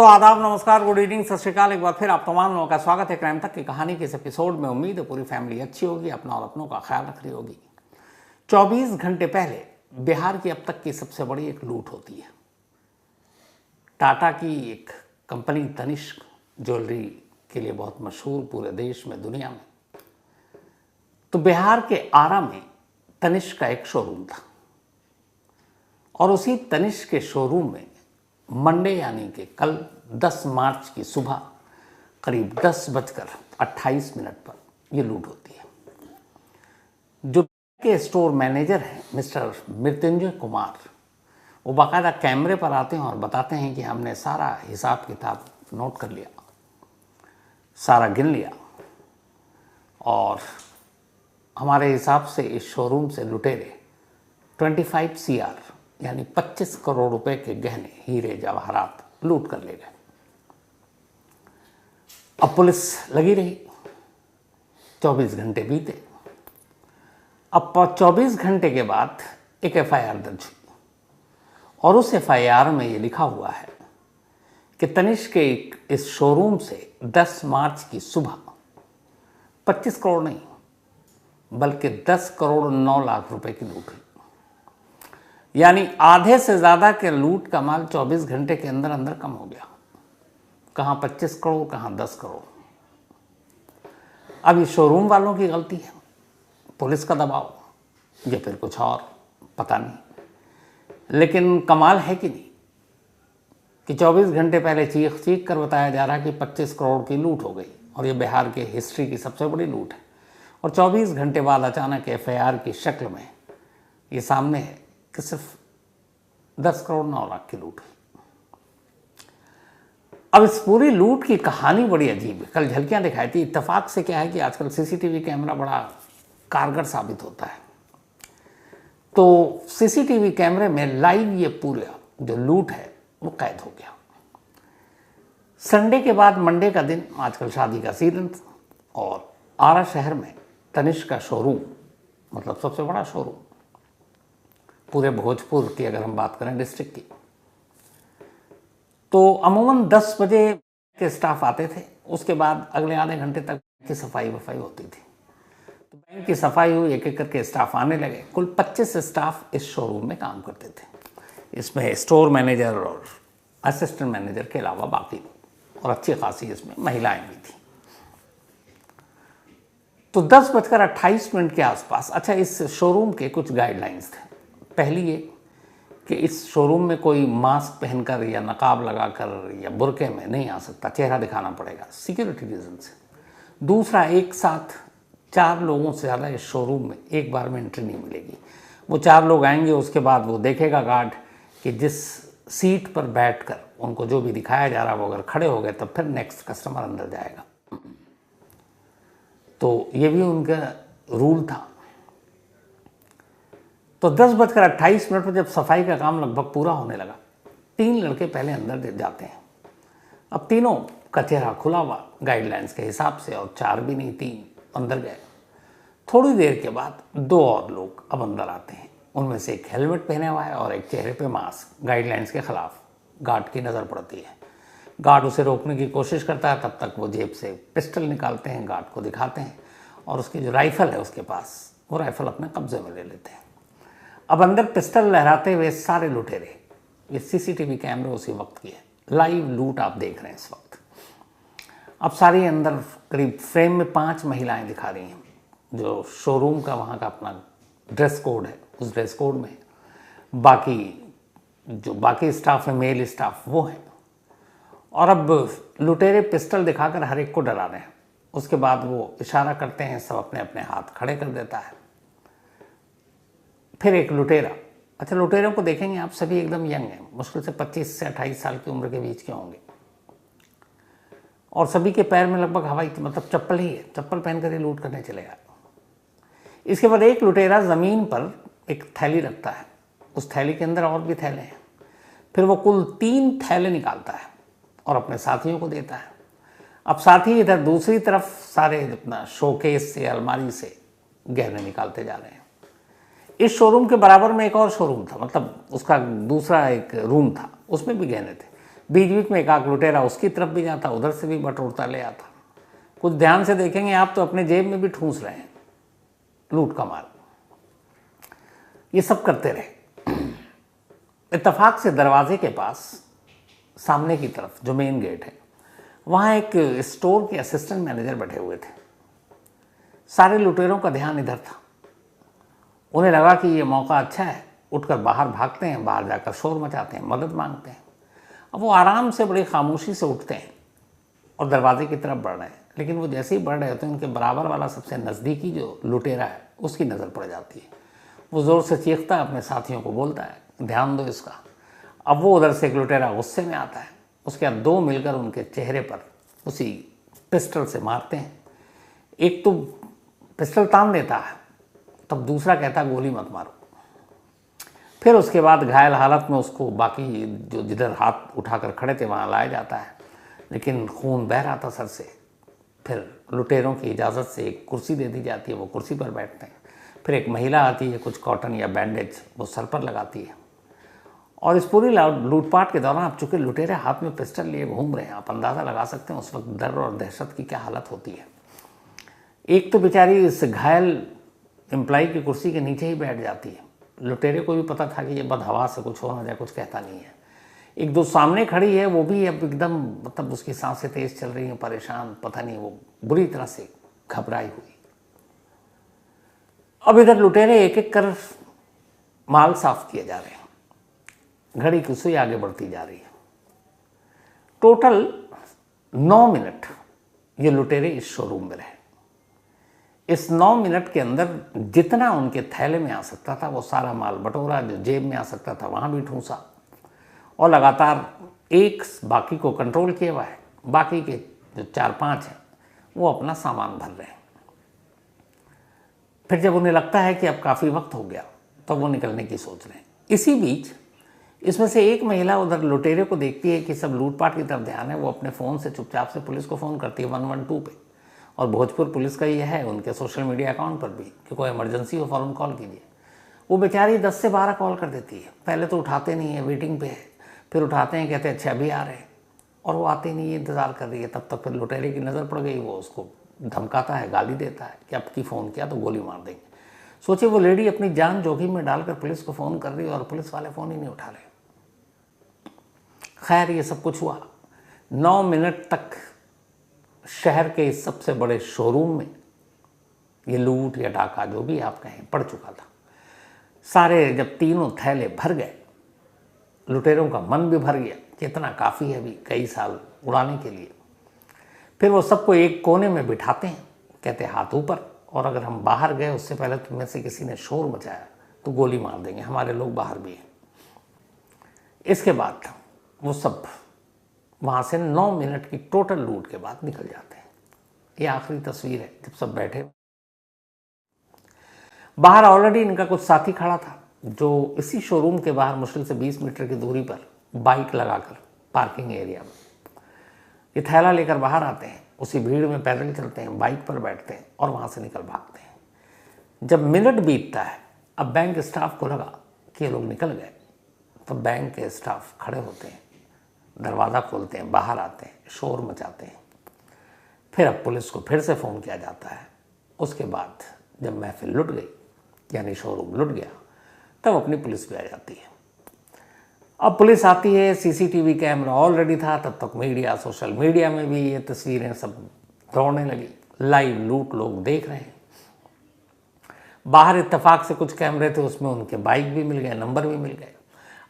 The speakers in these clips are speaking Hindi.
तो आदाब, नमस्कार, गुड इवनिंग, सत श्रीकाल। एक बार फिर आप तमाम लोगों का स्वागत है क्राइम तक की कहानी के इस एपिसोड में। उम्मीद है पूरी फैमिली अच्छी होगी, अपना और अपनों का ख्याल रख रही होगी। 24 घंटे पहले बिहार की अब तक की सबसे बड़ी एक लूट होती है। टाटा की एक कंपनी तनिष्क ज्वेलरी के लिए बहुत मशहूर पूरे देश में, दुनिया में। तो बिहार के आरा में तनिष्क का एक शोरूम था और उसी तनिष्क के शोरूम में मंडे यानी कि कल 10 मार्च की सुबह करीब 10:28 पर यह लूट होती है। जो के स्टोर मैनेजर हैं मिस्टर मृत्युंजय कुमार, वो बाकायदा कैमरे पर आते हैं और बताते हैं कि हमने सारा हिसाब किताब नोट कर लिया, सारा गिन लिया और हमारे हिसाब से इस शोरूम से लुटेरे 25 CR यानी 25 करोड़ रुपए के गहने, हीरे जवाहरात लूट कर ले गए। अब पुलिस लगी रही, 24 घंटे बीते। अब 24 घंटे के बाद एक FIR दर्ज हुई और उस FIR में ये लिखा हुआ है कि तनिष्क के इस शोरूम से 10 मार्च की सुबह 25 करोड़ नहीं बल्कि 10 करोड़ 9 लाख रुपए की लूट हुई। यानी आधे से ज़्यादा के लूट का माल 24 घंटे के अंदर अंदर कम हो गया। कहाँ 25 करोड़, कहाँ 10 करोड़। अब ये शोरूम वालों की गलती है, पुलिस का दबाव, या फिर कुछ और, पता नहीं। लेकिन कमाल है कि नहीं कि 24 घंटे पहले चीख चीख कर बताया जा रहा है कि 25 करोड़ की लूट हो गई और ये बिहार के हिस्ट्री की सबसे बड़ी लूट है। और 24 घंटे बाद अचानक FIR की शक्ल में ये सामने है कि सिर्फ 10 करोड़ 9 लाख की लूट हुई। अब इस पूरी लूट की कहानी बड़ी अजीब है। कल झलकियां दिखाई थी। इत्तेफाक से क्या है कि आजकल CCTV कैमरा बड़ा कारगर साबित होता है। तो CCTV कैमरे में लाइव ये पूरा जो लूट है वो कैद हो गया। संडे के बाद मंडे का दिन, आजकल शादी का सीजन था और आरा शहर में तनिष्क का शोरूम, मतलब सबसे बड़ा शोरूम पूरे भोजपुर की अगर हम बात करें डिस्ट्रिक्ट की, तो अमूमन 10 बजे के स्टाफ आते थे। उसके बाद अगले आधे घंटे तक की सफाई वफाई होती थी। तो बैंक की सफाई हुई, एक एक करके स्टाफ आने लगे। कुल 25 स्टाफ इस शोरूम में काम करते थे। इसमें स्टोर मैनेजर और असिस्टेंट मैनेजर के अलावा बाकी और अच्छी खासी इसमें महिलाएं भी थी। तो 10:28 के आसपास, अच्छा, इस शोरूम के कुछ गाइडलाइंस थे। पहली ये कि इस शोरूम में कोई मास्क पहनकर या नकाब लगाकर या बुरके में नहीं आ सकता, चेहरा दिखाना पड़ेगा सिक्योरिटी रीजन से। दूसरा, एक साथ 4 लोगों से ज़्यादा इस शोरूम में एक बार में एंट्री नहीं मिलेगी। वो 4 लोग आएंगे, उसके बाद वो देखेगा गार्ड कि जिस सीट पर बैठकर उनको जो भी दिखाया जा रहा है वो अगर खड़े हो गए तब फिर नेक्स्ट कस्टमर अंदर जाएगा। तो ये भी उनका रूल था। तो 10:28 पर जब सफाई का काम लगभग पूरा होने लगा, 3 लड़के पहले अंदर जाते हैं। अब तीनों का चेहरा खुला हुआ गाइडलाइंस के हिसाब से, और 4 भी नहीं 3 अंदर गए। थोड़ी देर के बाद 2 और लोग अब अंदर आते हैं। उनमें से एक हेलमेट पहने हुआ है और एक चेहरे पे मास्क, गाइडलाइंस के खिलाफ। गार्ड की नज़र पड़ती है। गार्ड उसे रोकने की कोशिश करता है, तब तक वो जेब से पिस्टल निकालते हैं, गार्ड को दिखाते हैं और उसकी जो राइफ़ल है उसके पास, वो राइफ़ल अपने कब्जे में ले लेते हैं। अब अंदर पिस्टल लहराते हुए सारे लुटेरे, ये CCTV कैमरे उसी वक्त की है, लाइव लूट आप देख रहे हैं इस वक्त। अब सारी अंदर करीब फ्रेम में 5 महिलाएं दिखा रही हैं, जो शोरूम का वहाँ का अपना ड्रेस कोड है, उस ड्रेस कोड में। बाकी जो बाकी स्टाफ है, मेल स्टाफ, वो है। और अब लुटेरे पिस्टल दिखाकर हर एक को डरा रहे हैं। उसके बाद वो इशारा करते हैं, सब अपने अपने हाथ खड़े कर देता है। फिर एक लुटेरा, अच्छा, लुटेरों को देखेंगे आप, सभी एकदम यंग हैं, मुश्किल से 25 से 28 साल की उम्र के बीच के होंगे और सभी के पैर में लगभग हवाई, मतलब चप्पल ही है, चप्पल पहनकर ही लूट करने चलेगा। इसके बाद एक लुटेरा ज़मीन पर एक थैली रखता है, उस थैली के अंदर और भी थैले हैं। फिर वो कुल 3 थैले निकालता है और अपने साथियों को देता है। अब साथी इधर दूसरी तरफ सारे अपना शोकेस से, अलमारी से गहने निकालते जा रहे हैं। इस शोरूम के बराबर में एक और शोरूम था, मतलब उसका दूसरा एक रूम था, उसमें भी गहने थे। बीच बीच में एक आध लुटेरा उसकी तरफ भी जाता, उधर से भी बटोरता ले आता। कुछ ध्यान से देखेंगे आप तो अपने जेब में भी ठूंस रहे हैं लूट का माल। ये सब करते रहे। इत्तेफाक से दरवाजे के पास सामने की तरफ जो मेन गेट है, वहाँ एक स्टोर के असिस्टेंट मैनेजर बैठे हुए थे। सारे लुटेरों का ध्यान इधर था। उन्हें लगा कि ये मौका अच्छा है, उठकर बाहर भागते हैं, बाहर जाकर शोर मचाते हैं, मदद मांगते हैं। अब वो आराम से बड़ी खामोशी से उठते हैं और दरवाजे की तरफ बढ़ रहे हैं। लेकिन वो जैसे ही बढ़ रहे होते हैं, उनके बराबर वाला सबसे नज़दीकी जो लुटेरा है उसकी नज़र पड़ जाती है। वो ज़ोर से चीखता है, अपने साथियों को बोलता है, ध्यान दो इसका। अब वो उधर से एक लुटेरा गुस्से में आता है, उसके बाद दो मिलकर उनके चेहरे पर उसी पिस्टल से मारते हैं। एक तो पिस्टल तान देता है, तब दूसरा कहता है गोली मत मारो। फिर उसके बाद घायल हालत में उसको बाकी जो जिधर हाथ उठाकर खड़े थे वहाँ लाया जाता है, लेकिन खून बह रहा था सर से। फिर लुटेरों की इजाज़त से एक कुर्सी दे दी जाती है, वो कुर्सी पर बैठते हैं। फिर एक महिला आती है, कुछ कॉटन या बैंडेज वो सर पर लगाती है। और इस पूरी लूटपाट के दौरान अब चूंकि लुटेरे हाथ में पिस्टल लिए घूम रहे हैं, आप अंदाज़ा लगा सकते हैं उस वक्त डर और दहशत की क्या हालत होती है। एक तो बेचारी इस घायल एम्प्लाई की कुर्सी के नीचे ही बैठ जाती है। लुटेरे को भी पता था कि ये बदहवास से कुछ हो ना जाए, कुछ कहता नहीं है। एक दो सामने खड़ी है, वो भी अब एकदम मतलब उसकी सांसें तेज चल रही हैं, परेशान, पता नहीं वो बुरी तरह से घबराई हुई। अब इधर लुटेरे एक एक कर माल साफ किए जा रहे हैं। घड़ी की सुई आगे बढ़ती जा रही है। टोटल 9 मिनट ये लुटेरे इस शोरूम में रहे। इस 9 मिनट के अंदर जितना उनके थैले में आ सकता था वो सारा माल बटोरा, जो जेब में आ सकता था वहाँ भी ठूंसा, और लगातार एक बाकी को कंट्रोल किया हुआ है। बाकी के जो 4-5 हैं वो अपना सामान भर रहे हैं। फिर जब उन्हें लगता है कि अब काफ़ी वक्त हो गया तो वो निकलने की सोच रहे हैं। इसी बीच इसमें से एक महिला उधर लुटेरे को देखती है कि सब लूटपाट की तरफ ध्यान है। वो अपने फ़ोन से चुपचाप से पुलिस को फ़ोन करती है 112 पे, और भोजपुर पुलिस का ये है उनके सोशल मीडिया अकाउंट पर भी कि कोई इमरजेंसी हो फ़ौरन कॉल कीजिए। वो बेचारी 10 से 12 कॉल कर देती है। पहले तो उठाते नहीं है, वेटिंग पे है, फिर उठाते हैं, कहते हैं अच्छा अभी आ रहे हैं, और वो आते नहीं है, इंतज़ार कर रही है। तब तक फिर लुटेरे की नज़र पड़ गई, वो उसको धमकाता है, गाली देता है कि अब की फ़ोन किया तो गोली मार देंगे। सोचिए वो लेडी अपनी जान जोखिम में डालकर पुलिस को फ़ोन कर रही है और पुलिस वाले फ़ोन ही नहीं उठा रहे। खैर ये सब कुछ हुआ। 9 मिनट तक शहर के इस सबसे बड़े शोरूम में ये लूट या डाका जो भी आप कहें पड़ चुका था। सारे जब तीनों थैले भर गए, लुटेरों का मन भी भर गया कि इतना काफ़ी है अभी कई साल उड़ाने के लिए। फिर वो सबको एक कोने में बिठाते हैं, कहते हैं हाथ ऊपर, और अगर हम बाहर गए उससे पहले तुम में से किसी ने शोर मचाया तो गोली मार देंगे, हमारे लोग बाहर भी हैं। इसके बाद वो सब वहाँ से 9 मिनट की टोटल लूट के बाद निकल जाते हैं। ये आखिरी तस्वीर है जब सब बैठे। बाहर ऑलरेडी इनका कुछ साथी खड़ा था जो इसी शोरूम के बाहर मुश्किल से 20 मीटर की दूरी पर बाइक लगाकर पार्किंग एरिया में ये थैला लेकर बाहर आते हैं। उसी भीड़ में पैदल चलते हैं, बाइक पर बैठते हैं और वहाँ से निकल भागते हैं। जब मिनट बीतता है, अब बैंक स्टाफ को लगा कि ये लोग निकल गए, तो बैंक के स्टाफ खड़े होते हैं, दरवाज़ा खोलते हैं, बाहर आते हैं, शोर मचाते हैं। फिर अब पुलिस को फिर से फ़ोन किया जाता है। उसके बाद जब महफिल लुट गई, यानी शोरूम लुट गया, तब अपनी पुलिस भी आ जाती है। अब पुलिस आती है, सीसीटीवी कैमरा ऑलरेडी था, तब तक मीडिया, सोशल मीडिया में भी ये तस्वीरें सब दौड़ने लगी। लाइव लूट लोग देख रहे हैं। बाहर इत्तेफाक से कुछ कैमरे थे, उसमें उनके बाइक भी मिल गए, नंबर भी मिल गए।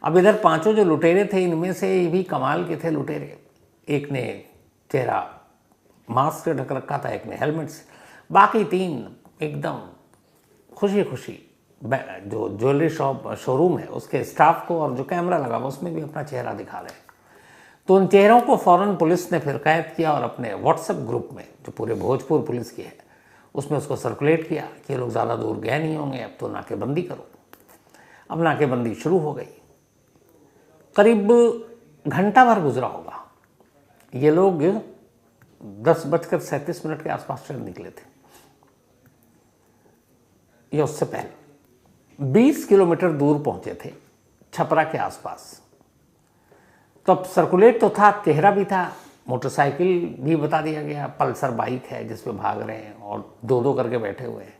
अब इधर पांचों जो लुटेरे थे, इनमें से भी कमाल के थे लुटेरे। एक ने चेहरा मास्क से ढक रखा था, एक ने हेलमेट से, बाकी 3 एकदम खुशी खुशी जो ज्वेलरी शॉप शोरूम है उसके स्टाफ को, और जो कैमरा लगा हुआ उसमें भी अपना चेहरा दिखा रहे हैं। तो उन चेहरों को फ़ौरन पुलिस ने फिर कैद किया और अपने व्हाट्सएप ग्रुप में, जो पूरे भोजपुर पुलिस की है, उसमें उसको सर्कुलेट किया कि ये लोग ज़्यादा दूर गए नहीं होंगे, अब तो नाकेबंदी करो। अब नाकेबंदी शुरू हो गई। करीब घंटा भर गुजरा होगा, ये लोग 10:37 के आसपास चल निकले थे, या उससे पहले 20 किलोमीटर दूर पहुंचे थे, छपरा के आसपास। तो अब सर्कुलेट तो था, चेहरा भी था, मोटरसाइकिल भी बता दिया गया, पल्सर बाइक है जिस पे भाग रहे हैं और दो दो करके बैठे हुए हैं।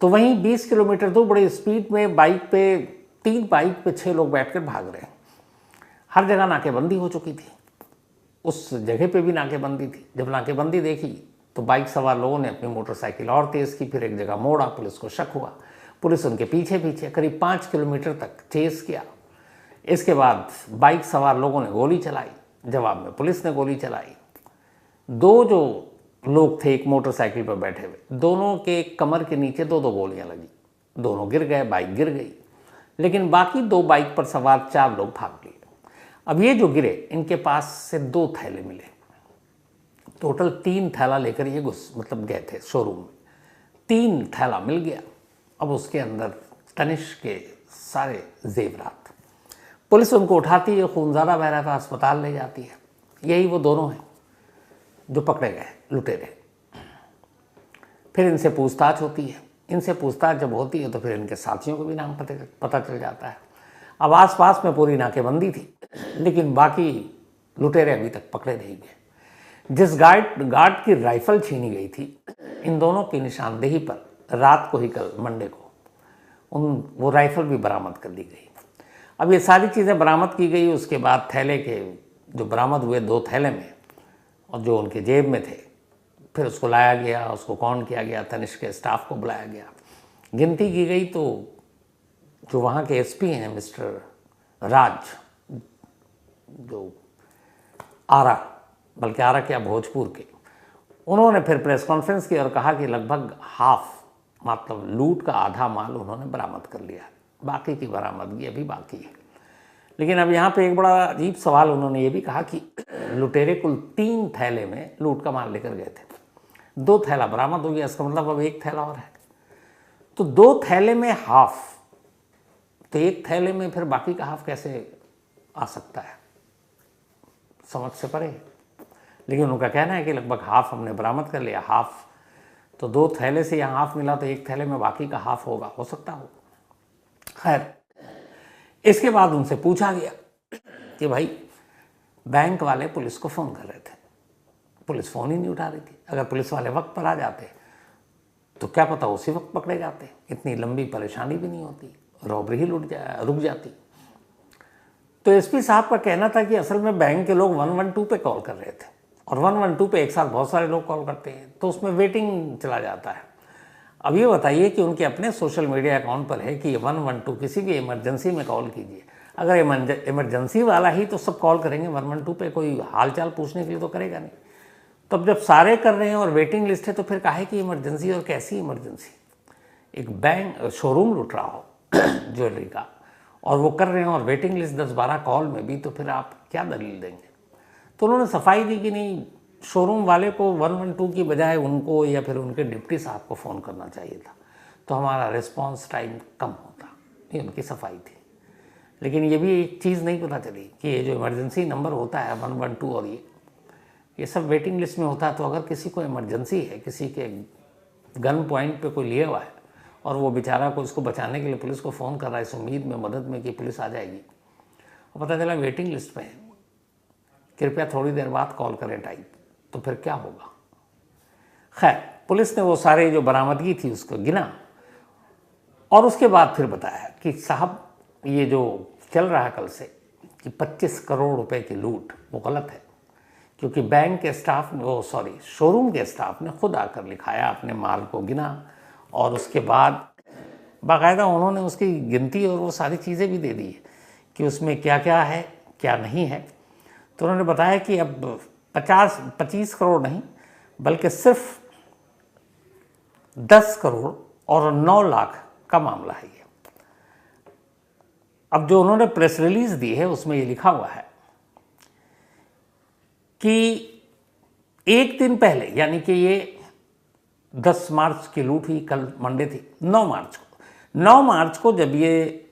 तो वहीं 20 किलोमीटर तो बड़े स्पीड में बाइक पे, 3 बाइक पे 6 लोग बैठकर भाग रहे हैं। हर जगह नाकेबंदी हो चुकी थी, उस जगह पे भी नाकेबंदी थी। जब नाकेबंदी देखी तो बाइक सवार लोगों ने अपनी मोटरसाइकिल और तेज़ की, फिर एक जगह मोड़ा, पुलिस को शक हुआ, पुलिस उनके पीछे पीछे करीब 5 किलोमीटर तक चेस किया। इसके बाद बाइक सवार लोगों ने गोली चलाई, जवाब में पुलिस ने गोली चलाई। 2 जो लोग थे एक मोटरसाइकिल पर बैठे हुए, दोनों के कमर के नीचे 2-2 गोलियां लगी, दोनों गिर गए, बाइक गिर गई। लेकिन बाकी 2 बाइक पर सवार 4 लोग भाग लिए। अब ये जो गिरे, इनके पास से 2 थैले मिले, टोटल 3 थैला लेकर ये गए थे शोरूम में। 3 थैला मिल गया। अब उसके अंदर तनिष्क के सारे जेवरात। पुलिस उनको उठाती है, खूनज़्यादा बह रहा था, अस्पताल ले जाती है। यही वो दोनों हैं जो पकड़े गए लुटेरे। फिर इनसे पूछताछ होती है। इनसे पूछताछ जब होती है तो फिर इनके साथियों को भी नाम पता चल जाता है। अब आसपास में पूरी नाकेबंदी थी, लेकिन बाकी लुटेरे अभी तक पकड़े नहीं गए। जिस गार्ड की राइफल छीनी गई थी, इन दोनों की निशानदेही पर रात को ही, कल मंडे को, वो राइफल भी बरामद कर ली गई। अब ये सारी चीज़ें बरामद की गई। उसके बाद थैले के जो बरामद हुए 2 थैले में, और जो उनके जेब में थे, फिर उसको लाया गया, उसको काउंट किया गया, तनिष्क के स्टाफ को बुलाया गया, गिनती की गई। तो जो वहाँ के एसपी हैं मिस्टर राज, जो आरा, बल्कि आरा क्या, भोजपुर के, उन्होंने फिर प्रेस कॉन्फ्रेंस की और कहा कि लगभग हाफ, मतलब लूट का आधा माल उन्होंने बरामद कर लिया, बाकी की बरामदगी अभी बाकी है। लेकिन अब यहाँ पे एक बड़ा अजीब सवाल उन्होंने ये भी कहा कि लुटेरे कुल 3 थैले में लूट का माल लेकर गए थे, 2 थैला बरामद हो गया, इसका मतलब अब 1 थैला और है। तो 2 थैले में हाफ, तो 1 थैले में फिर बाकी का हाफ कैसे आ सकता है, समझ से परे। लेकिन उनका कहना है कि लगभग हाफ हमने बरामद कर लिया। हाफ तो 2 थैले से यहाँ हाफ मिला, तो 1 थैले में बाकी का हाफ होगा, हो सकता हो। खैर, इसके बाद उनसे पूछा गया कि भाई, बैंक वाले पुलिस को फ़ोन कर रहे थे, पुलिस फ़ोन ही नहीं उठा रही थी। अगर पुलिस वाले वक्त पर आ जाते तो क्या पता उसी वक्त पकड़े जाते, इतनी लंबी परेशानी भी नहीं होती, रॉबरी ही रुक जाती। तो एसपी साहब का कहना था कि असल में बैंक के लोग 112 पे कॉल कर रहे थे, और 112 पे एक साथ बहुत सारे लोग कॉल करते हैं, तो उसमें वेटिंग चला जाता है। अब ये बताइए कि उनके अपने सोशल मीडिया अकाउंट पर है कि 112 किसी भी इमरजेंसी में कॉल कीजिए। अगर इमरजेंसी वाला ही तो सब कॉल करेंगे, 112 पे कोई हालचाल पूछने के लिए तो करेगा नहीं। तब जब सारे कर रहे हैं और वेटिंग लिस्ट है, तो फिर काहे की इमरजेंसी, और कैसी इमरजेंसी। एक बैंक शोरूम लुट रहा हो ज्वेलरी का, और वो कर रहे हैं, और वेटिंग लिस्ट 10-12 कॉल में भी, तो फिर आप क्या दलील देंगे। तो उन्होंने सफाई दी कि नहीं, शोरूम वाले को 112 की बजाय उनको या फिर उनके डिप्टी साहब को फ़ोन करना चाहिए था, तो हमारा रिस्पांस टाइम कम होता। ये उनकी सफाई थी। लेकिन ये भी एक चीज़ नहीं पता चली कि ये जो इमरजेंसी नंबर होता है 112, और ये सब वेटिंग लिस्ट में होता है। तो अगर किसी को इमरजेंसी है, किसी के गन पॉइंट पे कोई लिया हुआ है, और वो बेचारा को उसको बचाने के लिए पुलिस को फ़ोन कर रहा है इस उम्मीद में, मदद में कि पुलिस आ जाएगी, और पता चला वेटिंग लिस्ट में है, कृपया थोड़ी देर बाद कॉल करें टाइप, तो फिर क्या होगा। खैर, पुलिस ने वो सारे जो बरामदगी थी उसको गिना, और उसके बाद फिर बताया कि साहब, ये जो चल रहा है कल से कि 25 करोड़ रुपए की लूट, वो गलत है। क्योंकि बैंक के स्टाफ ने, शोरूम के स्टाफ ने खुद आकर लिखाया, अपने माल को गिना, और उसके बाद बाकायदा उन्होंने उसकी गिनती और वो सारी चीज़ें भी दे दी कि उसमें क्या क्या है, क्या नहीं है। तो उन्होंने बताया कि अब 25 करोड़ नहीं, बल्कि सिर्फ 10 करोड़ और 9 लाख का मामला है ये। अब जो उन्होंने प्रेस रिलीज दी है उसमें ये लिखा हुआ है कि एक दिन पहले, यानी कि ये 10 मार्च की लूट हुई, कल मंडे थी, 9 मार्च को जब ये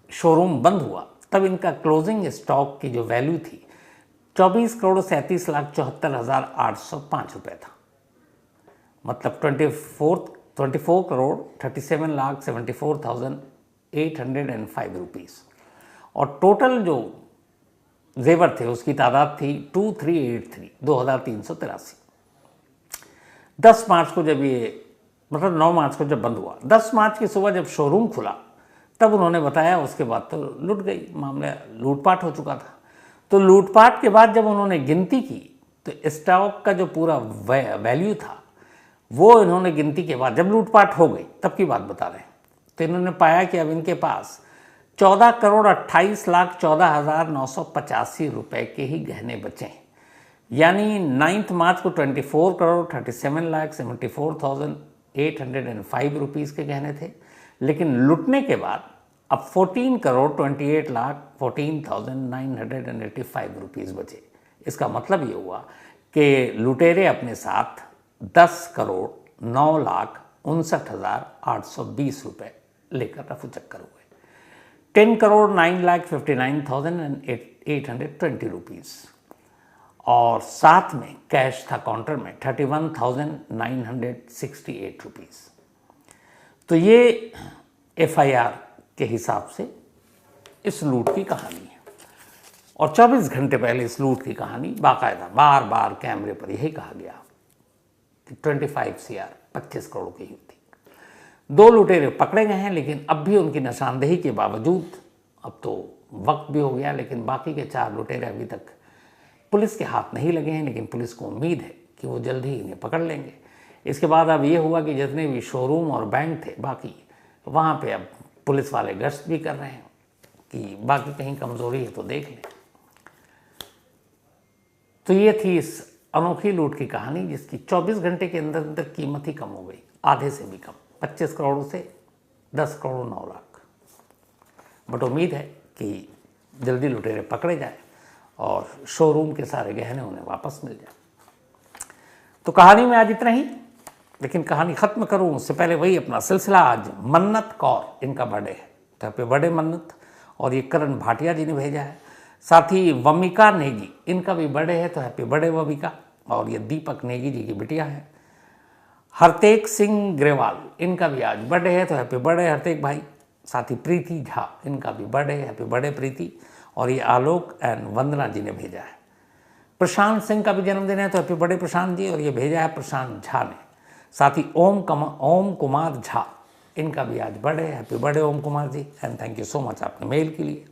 शोरूम बंद हुआ, तब इनका क्लोजिंग स्टॉक की जो वैल्यू थी 24 करोड़ 37,74,805 रुपये था। मतलब 24 करोड़ 37,74,805 रुपीज़। और टोटल जो जेवर थे उसकी तादाद थी 2383, 2383। 10 मार्च को जब ये, मतलब 9 मार्च को जब बंद हुआ, 10 मार्च की सुबह जब शोरूम खुला तब उन्होंने बताया उसके बाद तो लूट गई, मामला लूटपाट हो चुका था। तो लूटपाट के बाद जब उन्होंने गिनती की तो स्टॉक का जो पूरा वैल्यू था वो इन्होंने गिनती के बाद, जब लूटपाट हो गई तब की बात बता रहे हैं, तो इन्होंने पाया कि अब इनके पास 14,28,14,985 रुपए के ही गहने बचे हैं। यानी 9 मार्च को 24,37,74,805 रुपीज़ के गहने थे, लेकिन लुटने के बाद अब 14,28,14,985 रुपीज़ बचे। इसका मतलब ये हुआ कि लुटेरे अपने साथ 10,09,59,820 रुपये लेकर रफू चक्कर हुए। 10,09,59,820 रुपीज़, और साथ में कैश था काउंटर में 31,968 रुपीज़। तो ये FIR के हिसाब से इस लूट की कहानी है। और 24 घंटे पहले इस लूट की कहानी बाकायदा बार बार कैमरे पर यही कहा गया कि 25 CR 25 करोड़ की ही थी। 2 लुटेरे पकड़े गए हैं, लेकिन अब भी उनकी निशानदेही के बावजूद, अब तो वक्त भी हो गया, लेकिन बाकी के 4 लुटेरे अभी तक पुलिस के हाथ नहीं लगे हैं। लेकिन पुलिस को उम्मीद है कि वो जल्द ही इन्हें पकड़ लेंगे। इसके बाद अब ये हुआ कि जितने भी शोरूम और बैंक थे बाकी, वहाँ पे अब पुलिस वाले गश्त भी कर रहे हैं कि बाकी कहीं कमज़ोरी है तो देख लें। तो ये थी इस अनोखी लूट की कहानी, जिसकी 24 घंटे के अंदर अंदर कीमत ही कम हो गई, आधे से भी कम, 25 करोड़ से 10 करोड़ 9 लाख। बट उम्मीद है कि जल्दी लुटेरे पकड़े जाए और शोरूम के सारे गहने उन्हें वापस मिल जाए। तो कहानी में आज इतना ही, लेकिन कहानी ख़त्म करूँ उससे पहले वही अपना सिलसिला। आज मन्नत कौर, इनका बर्थडे है, तो हैप्पी बर्थडे मन्नत। और ये करण भाटिया जी ने भेजा है। साथ ही वमिका नेगी, इनका भी बर्थडे है, तो हैप्पी बर्थडे वमिका। और ये दीपक नेगी जी की बिटिया है। हरतेक सिंह ग्रेवाल, इनका भी आज बर्थडे है, तो हैप्पी बर्थडे हरतेक भाई। साथ ही प्रीति झा, इनका भी बर्थडे है, हैप्पी बर्थडे प्रीति। और ये आलोक एंड वंदना जी ने भेजा है। प्रशांत सिंह का भी जन्मदिन है, तो हैप्पी बर्थडे प्रशांत जी। और ये भेजा है प्रशांत झा ने। साथ ही ओम कुमार झा, इनका भी आज बर्थडे है, happy birthday Om Kumar ji, and thank you so much आपके मेल के लिए।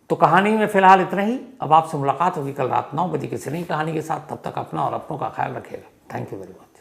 तो कहानी में फिलहाल इतना ही। अब आपसे मुलाकात होगी कल रात 9 बजे किसी नई कहानी के साथ। तब तक अपना और अपनों का ख्याल रखिएगा। Thank you very much.